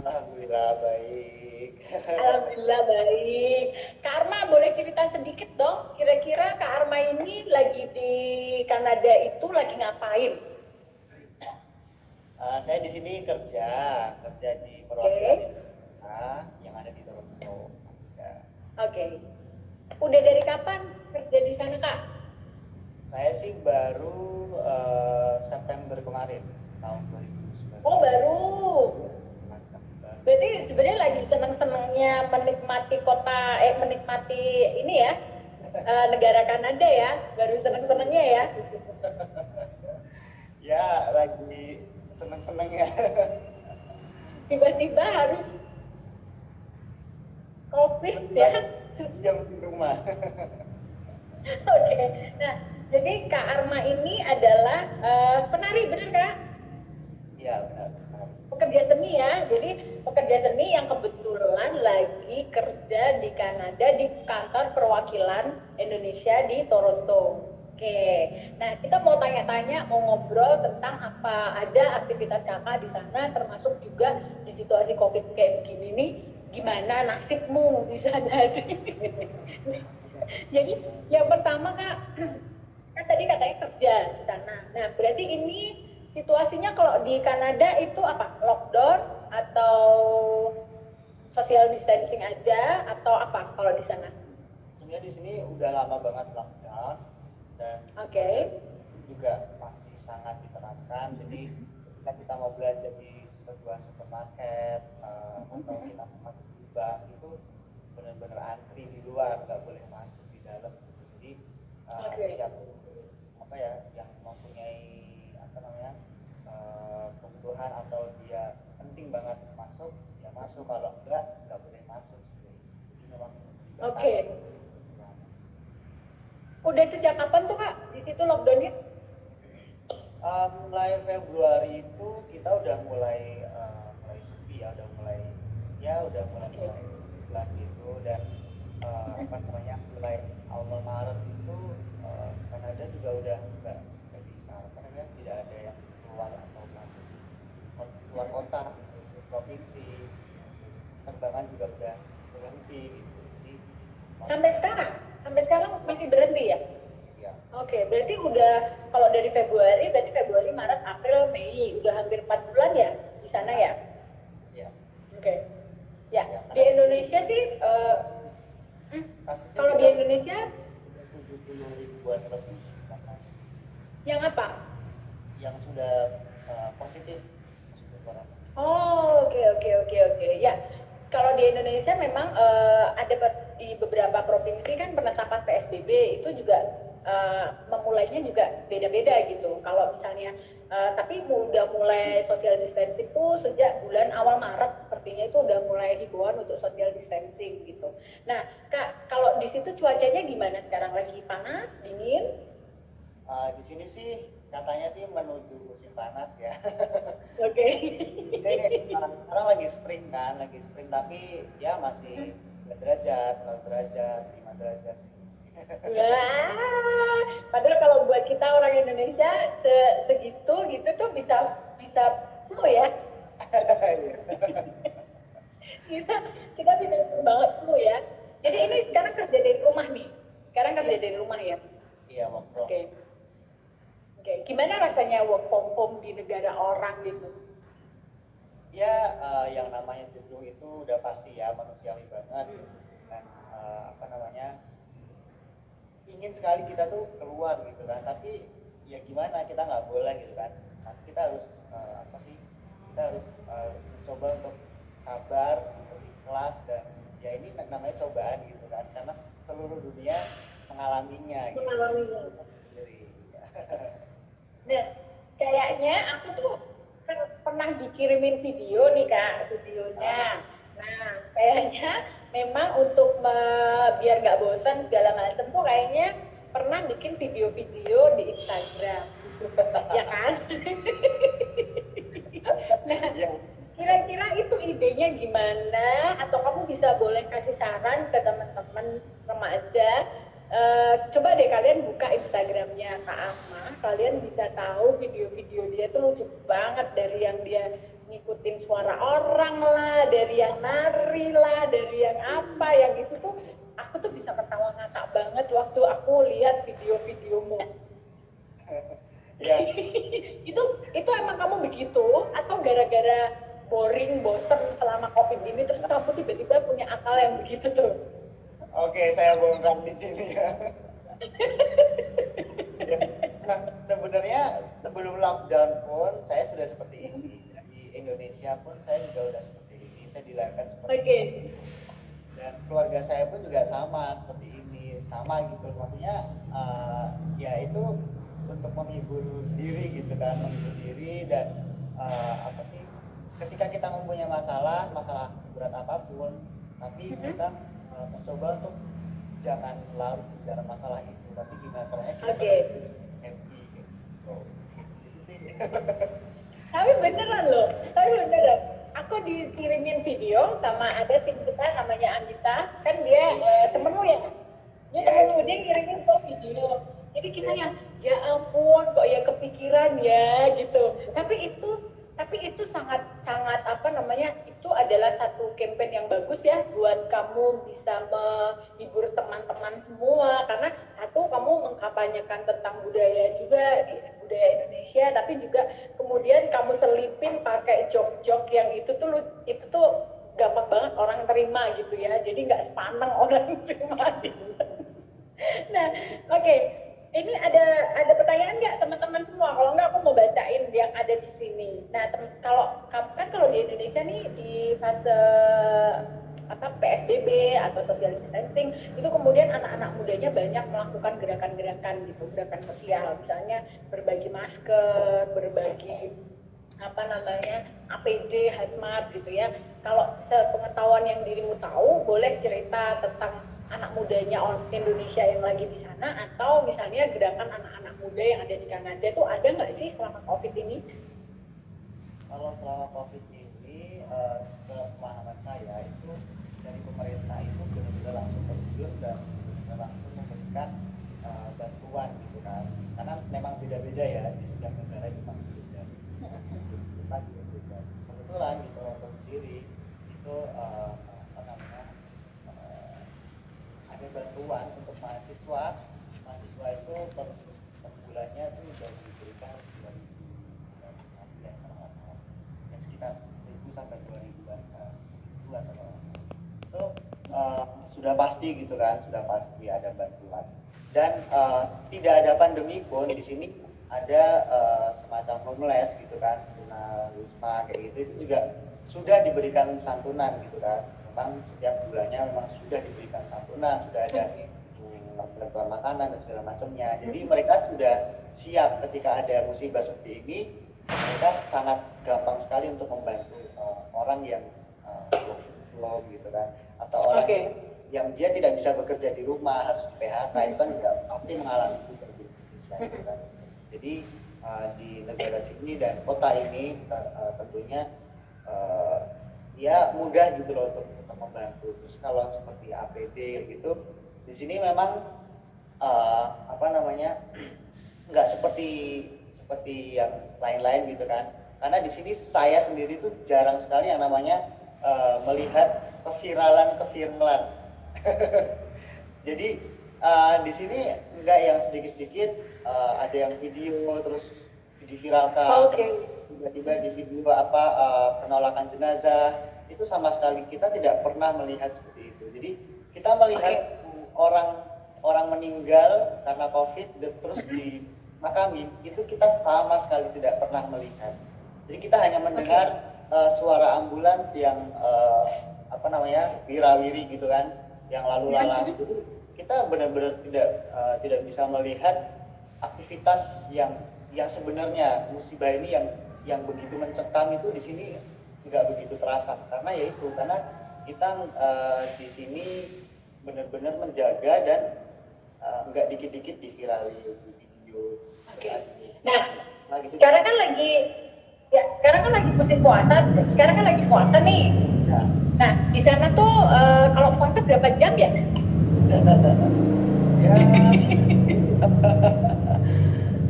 Alhamdulillah baik. Alhamdulillah baik. Kak Arma boleh cerita sedikit dong, kira-kira Kak Arma ini lagi di Kanada itu lagi ngapain? Saya di sini kerja di perwakilan Oke, Indonesia yang ada di Toronto. Ya. oke. Udah dari kapan kerja di sana Kak? Saya sih baru September kemarin tahun Oh 2019. baru. Mantap, baru. Berarti sebenarnya lagi senang-senangnya menikmati menikmati ini ya, negara Kanada ya, baru senang-senangnya ya. Ya lagi seneng-senengnya. Tiba-tiba harus COVID ya. Jam di rumah. Oke, nah jadi Kak Arma ini adalah penari, bener Kak? Iya benar. Pekerja seni ya, jadi pekerja seni yang kebetulan lagi kerja di Kanada di kantor perwakilan Indonesia di Toronto. Oke, nah kita mau tanya-tanya, mau ngobrol tentang apa aja aktivitas kakak di sana, termasuk juga di situasi COVID kayak begini nih, gimana nasibmu di sana? Jadi yang pertama kak, kan tadi katanya kerja di sana. Nah berarti ini situasinya kalau di Kanada itu apa? Lockdown atau social distancing aja atau apa kalau di sana? Sebenarnya di sini udah lama banget lockdown dan Oke. juga masih sangat diterapkan. Jadi ketika kita mau belanja di sebuah supermarket atau kita mau masuk di bank itu benar-benar antri di luar, nggak boleh masuk di dalam. Jadi Oke. siapa apa ya yang mempunyai apa namanya kebutuhan atau dia penting banget masuk ya masuk, kalau enggak nggak boleh masuk. Jadi memang Oke. dibatasi. Udah sejak kapan tuh kak di situ lockdownnya? Mulai Februari itu kita udah mulai sepi ya, udah mulai Oke. bulan gitu, dan apa namanya mulai awal Maret itu Kanada juga udah nggak bisa apa namanya, tidak ada yang keluar atau masuk keluar kota gitu, provinsi, terus penerbangan juga udah berhenti gitu. Jadi Sampai sekarang? Sampai sekarang masih berhenti ya? ya Oke, berarti udah kalau dari Februari, berarti Februari, Maret, April, Mei, udah hampir 4 bulan ya di sana ya? ya Oke. Ya, ya di karena Indonesia sih, kasusnya kalau di juga Indonesia 70 ribuan lebih bahkan yang apa? yang sudah positif corona. Oh, oke oke oke oke. Ya, kalau di Indonesia memang ada di beberapa provinsi kan penetapan PSBB itu juga memulainya juga beda-beda gitu. Kalau misalnya tapi udah mulai social distancing itu sejak bulan awal Maret sepertinya itu udah mulai himbauan untuk social distancing gitu. Nah, Kak, kalau di situ cuacanya gimana sekarang? Lagi panas, dingin? Di sini sih katanya sih menuju musim panas ya. Oke. Ini sekarang lagi spring tapi ya masih 2 derajat, 0 derajat, 5 derajat. Wah, padahal kalau buat kita orang Indonesia segitu gitu tuh bisa bisa flu ya. Kita kita bisa banget flu ya. Jadi ini sekarang kerja dari rumah nih. Sekarang kerja dari rumah ya. Iya, work from. Oke. Oke. Gimana rasanya work from home di negara orang gitu? Ya yang namanya jenuh itu udah pasti ya, manusiawi banget. Dan apa namanya, ingin sekali kita tuh keluar gitu kan, tapi ya gimana, kita nggak boleh gitu kan. Kita harus apa sih, kita harus mencoba untuk sabar, untuk ikhlas, dan ya ini namanya cobaan gitu kan, karena seluruh dunia mengalaminya gitu. Mengalaminya. Jadi, Nah, kayaknya aku tuh pernah dikirimin video nih kak, videonya. Nah, kayaknya memang untuk biar nggak bosan segala macam tuh kayaknya pernah bikin video-video di Instagram, ya kan? Nah, ya kira-kira itu idenya gimana? Atau kamu bisa boleh kasih saran ke teman-teman remaja? Coba deh kalian buka Instagramnya Kak Ahma, kalian bisa tahu video-video dia tuh lucu banget, dari yang dia ngikutin suara orang lah, dari yang nari lah, dari yang apa, yang itu tuh aku tuh bisa ketawa ngakak banget waktu aku lihat video-videomu. Ya, itu emang kamu begitu atau gara-gara boring, bosen selama COVID ini terus kamu tiba-tiba punya akal yang begitu tuh? oke, saya bongkar di sini ya. Nah, sebenarnya sebelum lockdown pun saya sudah seperti ini. Di Indonesia pun saya juga udah seperti ini. Saya dilahirkan seperti ini. Dan keluarga saya pun juga sama seperti ini, sama gitu. Maksudnya ya itu untuk menghibur diri gitu kan, menghibur diri dan apa sih? Ketika kita mempunyai masalah seberat apapun, tapi kita mencoba untuk jangan larut dalam masalah itu, tapi gimana caranya kita happy gitu. Tapi beneran loh, aku dikirimin video sama ada tim kita namanya Anita, kan dia temenmu ya, dia ngirimin tuh video, jadi kita ya ampun kok ya kepikiran ya gitu, tapi itu sangat apa namanya, itu adalah satu campaign yang bagus ya buat kamu bisa menghibur teman-teman semua, karena satu kamu mengkampanyekan tentang budaya juga, budaya Indonesia, tapi juga kemudian kamu selipin pakai jok-jok yang itu tuh gampang banget orang terima gitu ya, jadi nggak sepaneng orang terima gitu. Nah, oke. Ini ada pertanyaan nggak teman-teman semua? Kalau nggak aku mau bacain yang ada di sini. Nah, kalau di Indonesia nih di fase PSBB atau social distancing itu kemudian anak-anak mudanya banyak melakukan gerakan-gerakan gitu, gerakan sosial, misalnya berbagi masker, berbagi APD, hazmat gitu ya. Kalau sepengetahuan yang dirimu tahu, boleh cerita tentang anak mudanya Indonesia yang lagi di sana, atau misalnya gerakan anak-anak muda yang ada di Kanada tuh ada nggak sih selama COVID ini? Kalau selama COVID ini, pemahaman saya itu dari pemerintah itu benar-benar langsung terjun dan benar langsung memberikan bantuan gitu kan, karena memang beda-beda ya di setiap negara itu pasti beda. Kebetulan di Toronto sendiri itu ada bantuan untuk mahasiswa itu per bulannya itu sudah diberikan 2.000 ya, sekitar 1.000 sampai 2.000-an itu sudah pasti gitu kan, sudah pasti ada bantuan. Dan tidak ada pandemi pun di sini ada semacam homeless gitu kan, wisma kayak gitu, itu juga sudah diberikan santunan gitu kan. Memang setiap bulannya memang sudah diberikan santunan, sudah ada bantuan makanan dan segala macamnya. Jadi mereka sudah siap ketika ada musibah seperti ini, mereka sangat gampang sekali untuk membantu orang yang belum gitu kan, atau orang yang dia tidak bisa bekerja di rumah, harus di PHK, itu kan juga pasti mengalami itu di Indonesia gitu kan. Jadi di negara sini dan kota ini tentunya ya mudah gitu loh untuk membantu. Terus kalau seperti APD gitu, di sini memang nggak seperti yang lain-lain gitu kan. Karena di sini saya sendiri tuh jarang sekali yang namanya melihat keviralan. Jadi di sini nggak yang sedikit-sedikit ada yang video terus diviralkan. Tiba-tiba di video penolakan jenazah, itu sama sekali kita tidak pernah melihat seperti itu. Jadi kita melihat orang meninggal karena COVID terus dimakamin, itu kita sama sekali tidak pernah melihat. Jadi kita hanya mendengar suara ambulans yang wirawiri gitu kan, yang lalu lalang itu. Kita benar-benar tidak bisa melihat aktivitas yang sebenarnya musibah ini yang begitu mencekam itu di sini nggak begitu terasa, karena kita di sini benar-benar menjaga dan nggak dikit-dikit divirali di video. Nah gitu. Sekarang kan lagi musim puasa. Sekarang kan lagi puasa nih. Ya. Nah di sana tuh kalau puasa berapa jam ya? Ya.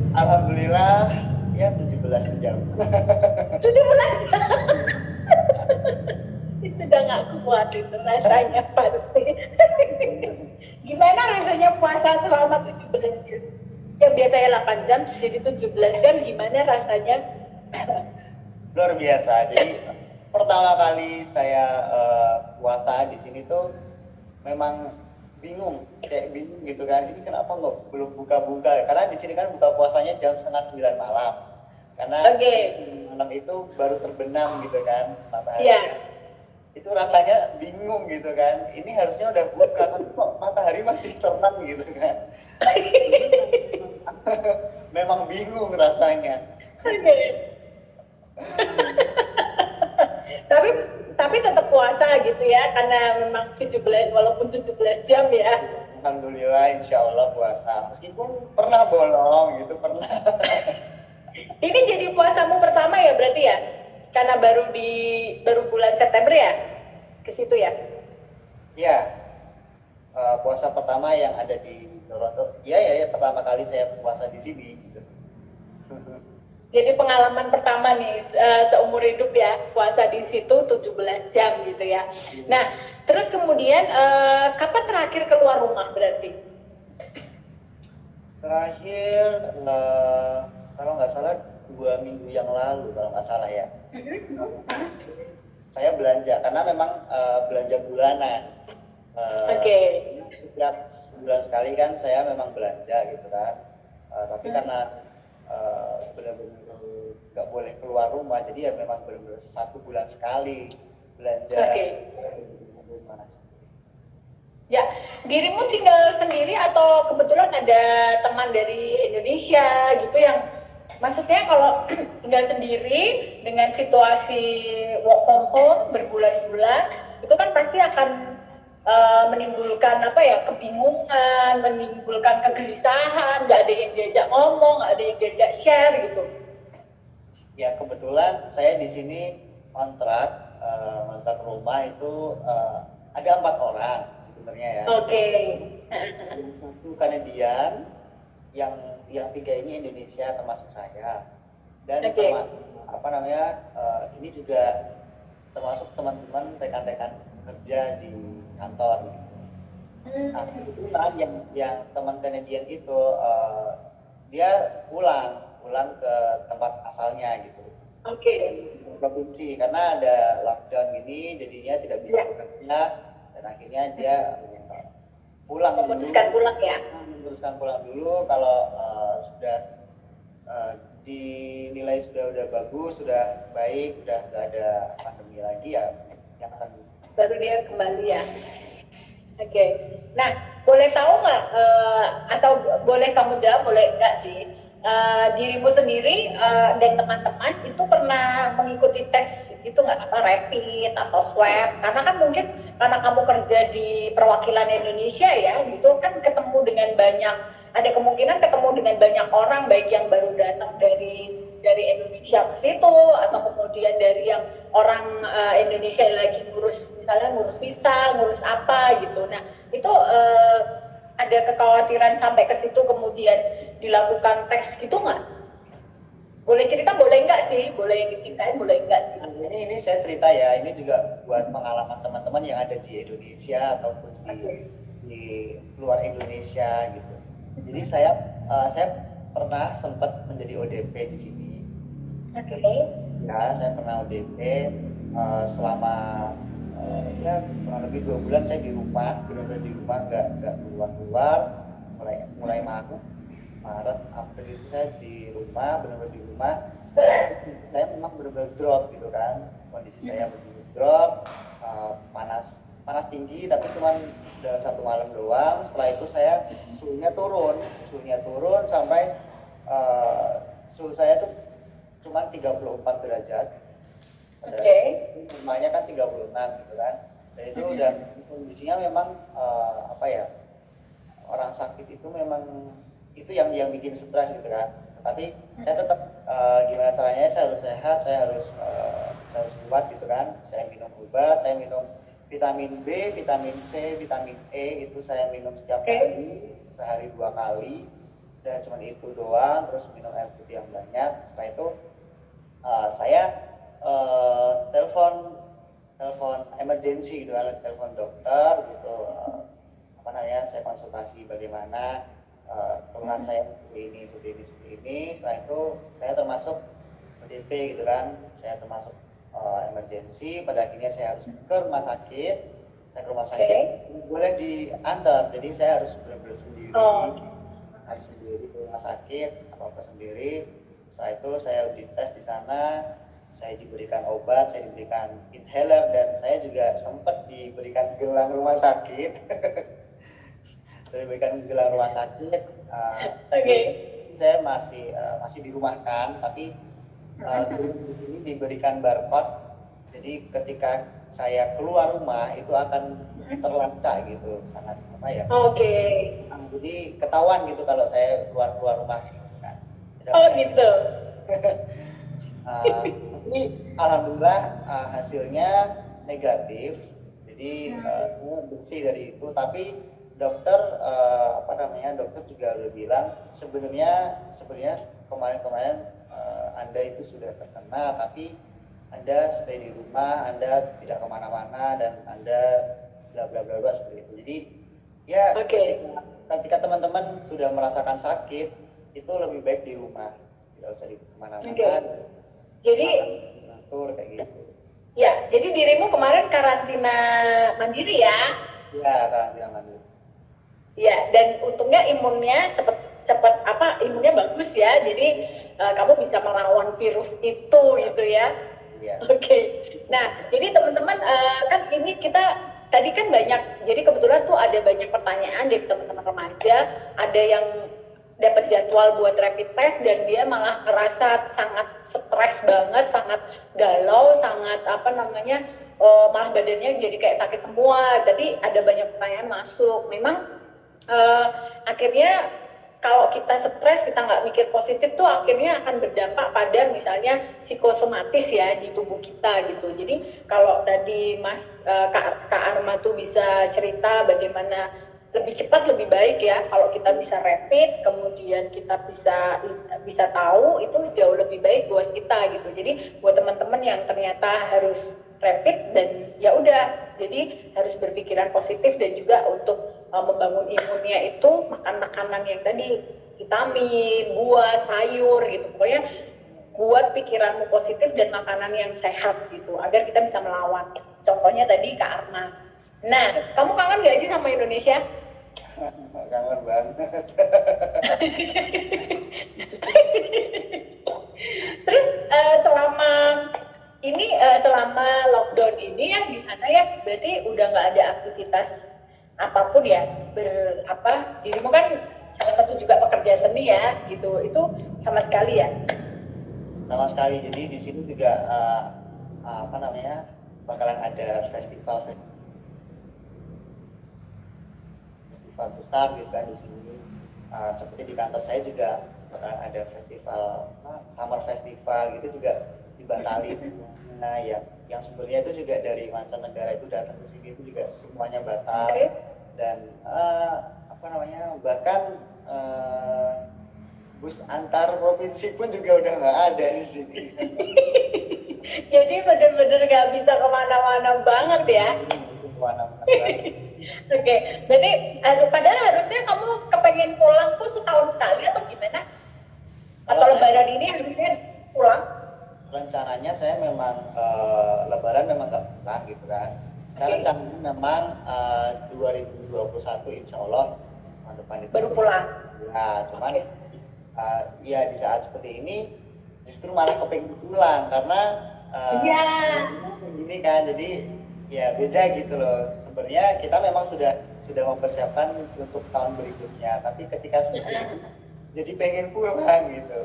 Alhamdulillah alhamdulillah ya 17 jam. 17 itu udah nggak kuat itu rasanya pasti. Gimana rasanya puasa selama 17 jam? Yang biasanya 8 jam jadi 17 jam, gimana rasanya? Luar biasa. Jadi pertama kali saya puasa di sini tuh memang bingung, kayak bingung gitu kan. Ini kenapa nggak belum buka-buka? Karena di sini kan buka puasanya jam setengah 9 malam. Karena malam itu baru terbenam gitu kan matahari. Yeah. Itu rasanya bingung gitu kan. Ini harusnya udah buka, tapi kok matahari masih terang gitu kan. Memang bingung rasanya. tapi tetap puasa gitu ya, karena memang 17 walaupun 17 jam ya. Alhamdulillah, insya Allah puasa. Meskipun pernah bolong gitu, pernah. Ini jadi puasamu pertama ya berarti ya? Karena baru bulan September ya? Ke situ ya? Iya. Puasa pertama yang ada di Toronto. Iya, pertama kali saya puasa di sini gitu. Jadi pengalaman pertama nih seumur hidup ya, puasa di situ 17 jam gitu ya. Nah, terus kemudian kapan terakhir keluar rumah berarti? Terakhir kalau nggak salah 2 minggu yang lalu kalau nggak salah ya. Saya belanja karena memang belanja bulanan. Setiap bulan sekali kan saya memang belanja gitu kan. Tapi karena benar-benar nggak boleh keluar rumah, jadi ya memang benar-benar 1 bulan sekali belanja rumah. Ya, dirimu tinggal sendiri atau kebetulan ada teman dari Indonesia gitu yang, maksudnya kalau tinggal sendiri dengan situasi work from home berbulan-bulan, itu kan pasti akan menimbulkan kebingungan, menimbulkan kegelisahan, nggak ada yang diajak ngomong, nggak ada yang diajak share gitu. Ya kebetulan saya di sini kontrak rumah itu ada 4 orang sebenarnya ya. Satu Kanadian, yang 3 ini Indonesia termasuk saya, dan ini juga termasuk teman-teman rekan-rekan kerja di kantor gitu. Nah, kebetulan yang teman Kanadian itu dia pulang ke tempat asalnya gitu. Provinsi karena ada lockdown gini, jadinya tidak bisa bekerja dan akhirnya dia memutuskan pulang dulu kalau sudah dinilai sudah bagus, sudah baik, sudah nggak ada pandemi lagi ya yang akan baru dia kembali ya. Nah, boleh tahu nggak atau boleh kamu jawab, boleh enggak sih, dirimu sendiri dan teman-teman itu pernah mengikuti tes itu nggak, rapid atau swab? Karena kan mungkin karena kamu kerja di perwakilan Indonesia ya, gitu kan ketemu dengan banyak, ada kemungkinan ketemu dengan banyak orang, baik yang baru datang dari Indonesia ke situ, atau kemudian dari yang orang Indonesia yang lagi ngurus visa, ngurus apa gitu. Nah, itu ada kekhawatiran sampai ke situ kemudian dilakukan tes gitu nggak? Boleh cerita, boleh nggak sih? Boleh diceritain, boleh nggak sih? Ini saya cerita ya, ini juga buat pengalaman teman-teman yang ada di Indonesia ataupun di luar Indonesia gitu. Jadi saya pernah sempat menjadi ODP di sini. Ya, saya pernah ODP selama kurang lebih 2 bulan saya di rumah, benar-benar di rumah, nggak keluar. Mulai Maret, April itu saya di rumah, benar-benar di rumah. Saya memang benar-benar drop gitu kan, kondisi saya benar-benar drop, panas tinggi, tapi cuma dalam 1 malam doang. Setelah itu saya suhunya turun sampai suhu saya tuh cuma 34 derajat. Rumahnya kan 36 gitu kan. Dan itu udah kondisinya memang orang sakit itu memang itu yang bikin stres gitu kan. Tapi saya tetap gimana caranya, saya harus sehat, saya harus kuat gitu kan. Saya minum obat, saya minum vitamin B, vitamin C, vitamin E, itu saya minum setiap hari, sehari 2 kali. udah cuman itu doang, terus minum air putih yang banyak. Setelah itu saya telepon telepon emergency gitu kan, telepon dokter gitu, apa namanya, saya konsultasi bagaimana keluhan saya seperti ini. Setelah itu saya termasuk ODP gitu kan, saya termasuk emergency. Pada akhirnya saya harus ke rumah sakit. Saya ke rumah sakit boleh diantar, jadi saya harus benar-benar sendiri, harus sendiri ke rumah sakit, apa sendiri. Setelah itu saya dites di sana, saya diberikan obat, saya diberikan inhaler, dan saya juga sempat diberikan gelang rumah sakit. Saya diberikan gelang rumah sakit. Saya masih dirumahkan, tapi ini diberikan barcode. Jadi ketika saya keluar rumah itu akan terlacak gitu, sangat apa ya? Jadi ketahuan gitu kalau saya keluar rumah. Kan. Gitu. Tapi alhamdulillah hasilnya negatif, jadi bersih dari itu. Tapi dokter dokter juga udah bilang sebenarnya kemarin Anda itu sudah terkena, tapi Anda stay di rumah, Anda tidak kemana-mana, dan Anda bla bla bla seperti itu. Jadi ya ketika teman-teman sudah merasakan sakit, itu lebih baik di rumah, tidak usah di kemana-mana. Jadi atur kayak gitu. Ya, jadi dirimu kemarin karantina mandiri ya? Iya, karantina mandiri. Iya, dan untungnya imunnya imunnya bagus ya. Jadi kamu bisa melawan virus itu gitu ya. Iya. Nah, jadi teman-teman kan ini kita tadi kan banyak, jadi kebetulan tuh ada banyak pertanyaan dari teman-teman remaja, ada yang dapat jadwal buat rapid test dan dia malah kerasa sangat stres banget, sangat galau, sangat malah badannya jadi kayak sakit semua. Jadi ada banyak pertanyaan masuk. Memang akhirnya kalau kita stres, kita nggak mikir positif tuh akhirnya akan berdampak pada misalnya psikosomatis ya di tubuh kita gitu. Jadi kalau tadi Kak Arma tuh bisa cerita bagaimana lebih cepat lebih baik ya kalau kita bisa rapid, kemudian kita bisa tahu, itu jauh lebih baik buat kita gitu. Jadi buat teman-teman yang ternyata harus rapid dan ya udah, jadi harus berpikiran positif, dan juga untuk membangun imunnya itu makan makanan yang tadi, vitamin, buah, sayur gitu. Pokoknya buat pikiranmu positif dan makanan yang sehat gitu agar kita bisa melawan. Contohnya tadi Kak Arma. Nah, kamu kangen gak sih sama Indonesia? Kangen banget. Terus selama lockdown ini ya di sana ya, berarti udah nggak ada aktivitas apapun ya? Dirimu kan salah satu juga pekerja seni ya, gitu. Itu sama sekali ya? Sama sekali. Jadi di sini juga bakalan ada festival besar gitu kan di sini. Seperti di kantor saya juga bakalan ada festival summer festival gitu, juga dibatalin. Nah, yang sebenarnya itu juga dari mancanegara itu datang ke sini itu juga semuanya batal. Dan bahkan bus antar provinsi pun juga udah nggak ada di sini. Jadi bener-bener nggak bisa kemana-mana banget ya. Oke, berarti padahal harusnya kamu kepengen pulang tuh setahun sekali atau gimana? Atau lebaran ini harusnya pulang? Rencananya saya memang lebaran memang nggak pulang gitu kan. Saya rencananya memang 2021 insya Allah tahun depan itu baru pulang. Ya, cuman ya di saat seperti ini justru malah kepengen pulang karena ini kan, jadi ya beda gitu loh. Sebenarnya kita memang sudah mempersiapkan untuk tahun berikutnya, tapi ketika seperti ini jadi pengen pulang gitu.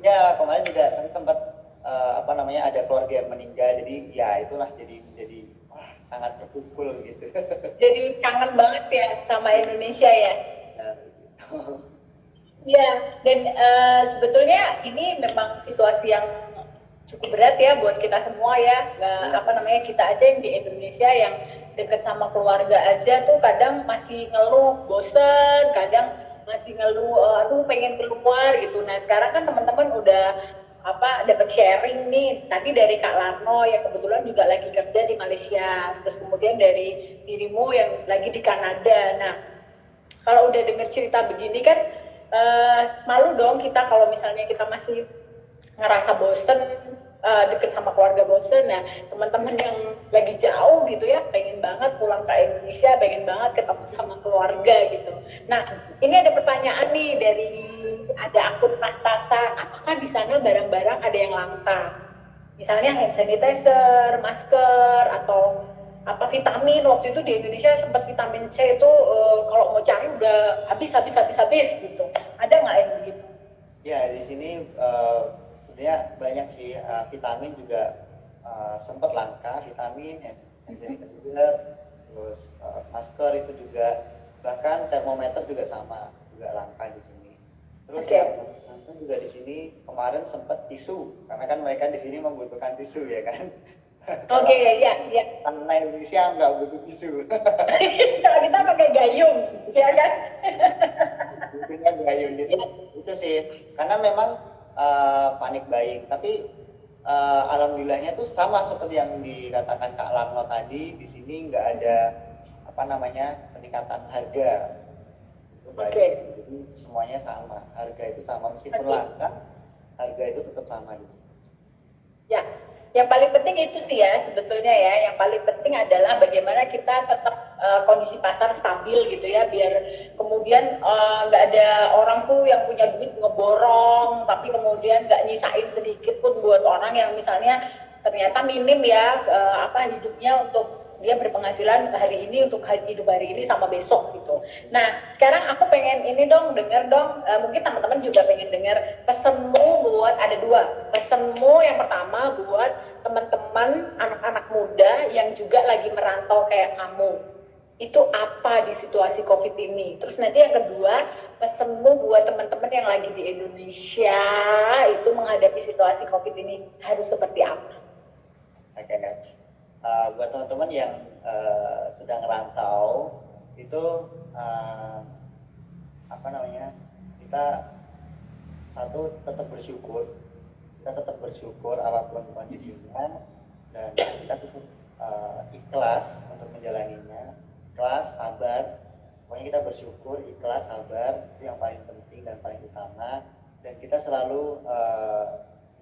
Ya kemarin juga saya sempat ada keluarga yang meninggal, jadi ya itulah jadi sangat terpukul gitu. Jadi kangen banget ya sama Indonesia ya. Ya, dan sebetulnya ini memang situasi yang cukup berat ya buat kita semua ya. Kita aja yang di Indonesia yang deket sama keluarga aja tuh kadang masih ngeluh, bosen, kadang masih ngeluh, aduh pengen keluar gitu. Nah sekarang kan teman-teman udah dapat sharing nih tadi dari Kak Larno yang kebetulan juga lagi kerja di Malaysia, terus kemudian dari dirimu yang lagi di Kanada. Nah kalau udah denger cerita begini kan malu dong kita kalau misalnya kita masih ngerasa bosen, deket sama keluarga bosen. Nah teman-teman yang lagi jauh gitu ya pengen banget pulang ke Indonesia, pengen banget ketemu sama keluarga gitu. Nah ini ada pertanyaan nih dari ada akun Pastasa, apakah di sana barang-barang ada yang langka, misalnya hand sanitizer, masker, atau vitamin. Waktu itu di Indonesia sempat vitamin C itu kalau mau cari udah habis gitu. Ada nggak yang begitu? Ya di sini sebenarnya banyak sih, vitamin juga sempat langka, vitamin, hand sanitizer, terus masker itu juga, bahkan termometer juga sama, juga langka di sini. Terus yang juga di sini kemarin sempat tisu, karena kan mereka di sini membutuhkan tisu ya kan. Oke, ya. Karena Indonesia nggak butuh tisu. Kalau kita pakai gayung, ya kan? Butuhnya gayung gitu. Itu sih, karena memang panik buying. Tapi alhamdulillahnya tuh sama seperti yang dikatakan Kak Larno tadi, di sini nggak ada peningkatan harga. Jadi semuanya sama, harga itu sama, meskipun langka, harga itu tetap sama di sini. Ya, yang paling penting itu sih ya sebetulnya ya, yang paling penting adalah bagaimana kita tetap kondisi pasar stabil gitu ya, biar kemudian nggak ada orang tuh yang punya duit ngeborong, tapi kemudian nggak nyisain sedikit pun buat orang yang misalnya ternyata minim ya hidupnya untuk dia berpenghasilan hari ini untuk hidup hari ini sama besok gitu. Nah sekarang aku pengen ini dong, denger dong, mungkin teman-teman juga pengen denger pesenmu buat, ada dua pesenmu. Yang pertama buat teman-teman anak-anak muda yang juga lagi merantau kayak kamu, itu apa di situasi COVID ini. Terus nanti yang kedua, pesenmu buat teman-teman yang lagi di Indonesia itu menghadapi situasi COVID ini harus seperti apa? Oke. Buat teman-teman yang sedang ngerantau itu kita tetap bersyukur apapun kondisinya, dan kita tetap ikhlas untuk menjalaninya, ikhlas, sabar. Pokoknya kita bersyukur, ikhlas, sabar, itu yang paling penting dan paling utama. Dan kita selalu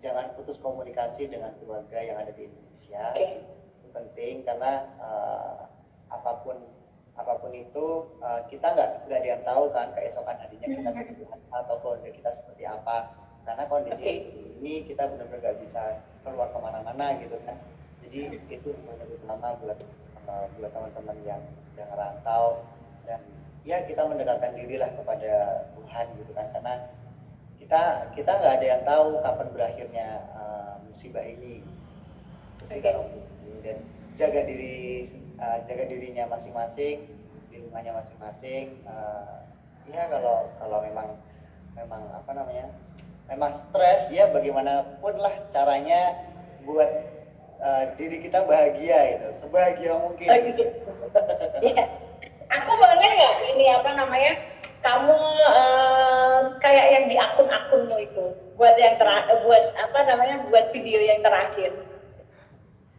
jangan putus komunikasi dengan keluarga yang ada di Indonesia. Penting, karena apapun itu kita nggak ada yang tahu kan keesokan harinya kita seperti apa atau keluarga kita seperti apa, karena kondisi ini kita benar-benar nggak bisa keluar kemana-mana gitu kan. Jadi itu yang utama buat teman-teman yang sedang merantau, dan ya kita mendekatkan dirilah kepada Tuhan gitu kan, karena kita nggak ada yang tahu kapan berakhirnya musibah ini. Dan jaga dirinya masing-masing, di rumahnya masing-masing. Ya kalau memang memang stres ya, bagaimanapun lah caranya buat diri kita bahagia gitu, sebahagia mungkin. Ya. Aku boleh nggak ini kamu kayak yang di akun-akunmu itu buat buat video yang terakhir.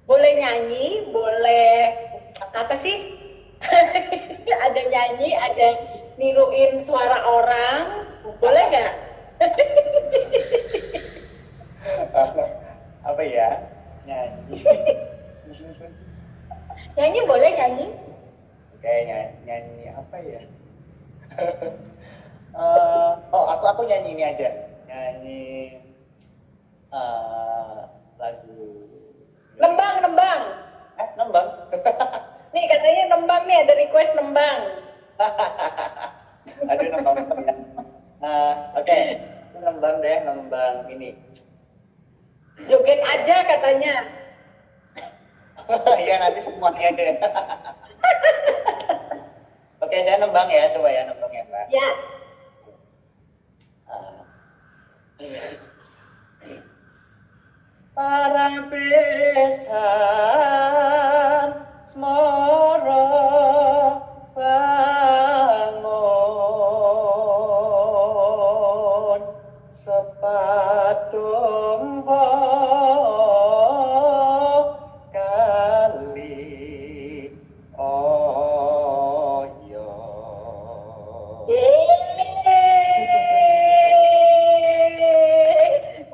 Boleh nyanyi, boleh apa sih? Ada nyanyi, ada niruin suara orang, boleh nggak? Apa ya? Nyanyi. Nyanyi boleh nyanyi? Oke, nyanyi apa ya? Aku nyanyi ini aja. Nyanyi lagu Nembang. Nembang. Nih katanya nembang nih, ada request nembang. Aduh, nembang. Oke. Nembang ini. Joget aja katanya. Ya nanti semuanya deh. Oke, saya nembang ya, coba ya nembang ya, Mbak. Ya. Para besan semoro bangun patumbo kali oyo.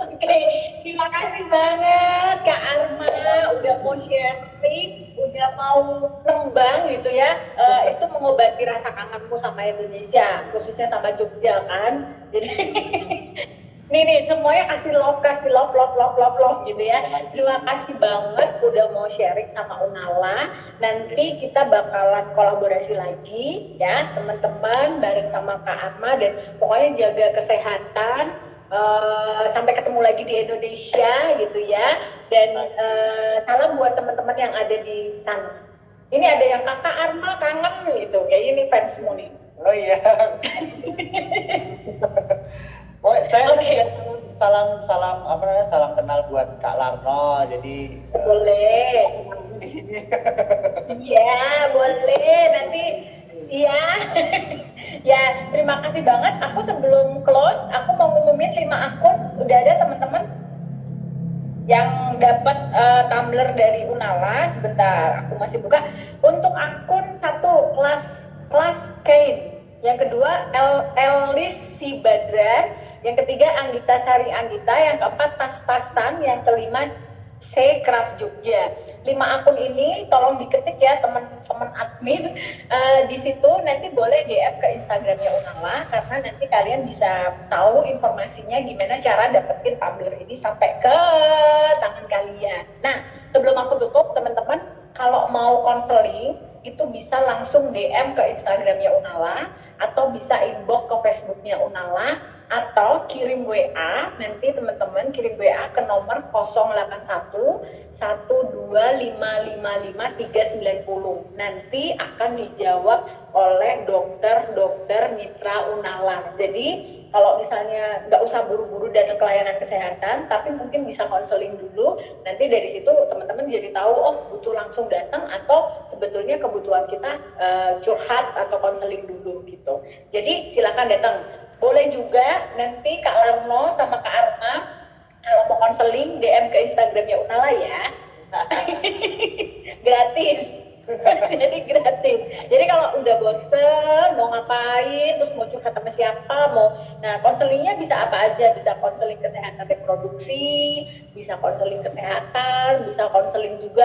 Oke, terima kasih banget Kak Arma udah mau sharing, udah mau nembang gitu ya. Itu mengobati rasa kangenku sama Indonesia, khususnya sama Jogja kan. Jadi nih semuanya kasih love, love gitu ya. Terima kasih banget udah mau sharing sama Unala. Nanti kita bakalan kolaborasi lagi ya teman-teman bareng sama Kak Arma, dan pokoknya jaga kesehatan. Sampai ketemu lagi di Indonesia gitu ya. Dan salam buat teman-teman yang ada di sana. Ini ada yang Kakak Arma kangen gitu, kayak ini fansmu nih. Oh iya. Oh, saya salam apa namanya, salam kenal buat Kak Larno. Jadi boleh di sini. Iya boleh nanti. Iya. Ya terima kasih banget. Aku sebelum close aku mau ngumumin 5 akun. Udah ada teman-teman yang dapat tumbler dari Unala. Sebentar aku masih buka. Untuk akun 1 kelas Kain, yang kedua Elis Sibadran, yang ketiga Anggita Sari Anggita, yang keempat Tas-Tasan, yang kelima C Craft Jogja. 5 akun ini tolong diketik ya teman-teman admin. Di situ nanti boleh DM ke Instagramnya Unala, karena nanti kalian bisa tahu informasinya gimana cara dapetin tumbler ini sampai ke tangan kalian. Nah sebelum aku tutup teman-teman, kalau mau konseling itu bisa langsung DM ke Instagramnya Unala, atau bisa inbox ke Facebooknya Unala, atau kirim WA. Nanti teman-teman kirim WA ke nomor 081 125555390. Nanti akan dijawab oleh dokter mitra Unala. Jadi kalau misalnya nggak usah buru-buru datang ke layanan kesehatan, tapi mungkin bisa konseling dulu. Nanti dari situ teman-teman jadi tahu, oh butuh langsung datang atau sebetulnya kebutuhan kita curhat atau konseling dulu gitu. Jadi silakan datang. Boleh juga nanti Kak Larno sama Kak Arma kalau mau konseling DM ke Instagramnya Unala ya. Gratis. Jadi gratis. Jadi kalau udah bosen mau ngapain, terus mau curhat sama siapa, nah konselingnya bisa apa aja, bisa konseling kesehatan reproduksi, bisa konseling kesehatan, bisa konseling juga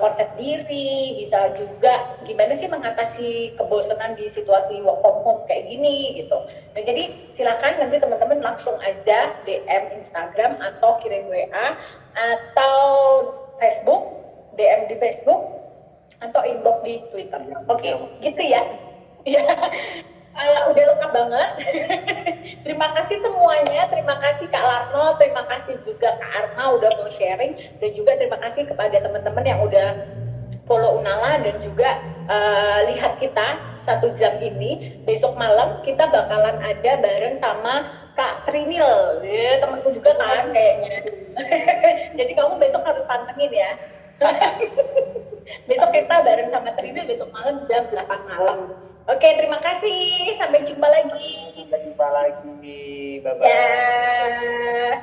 konsep diri, bisa juga gimana sih mengatasi kebosanan di situasi work from home kayak gini gitu. Nah jadi silakan nanti teman-teman langsung aja DM Instagram atau kirim WA atau Facebook, DM di Facebook atau inbox di Twitter. Oke, gitu ya. Ya, udah lengkap banget. Terima kasih semuanya. Terima kasih Kak Larno, terima kasih juga Kak Arma udah mau sharing, dan juga terima kasih kepada teman-teman yang udah follow Unala dan juga lihat kita 1 jam ini. Besok malam kita bakalan ada bareng sama Kak Trinil, temanku juga kan kayaknya. Jadi kamu besok harus pantengin ya. Besok kita bareng sama Trinil besok malam jam 8 malam. Oke, terima kasih. Sampai jumpa lagi. Sampai jumpa lagi. Bye-bye. Ya.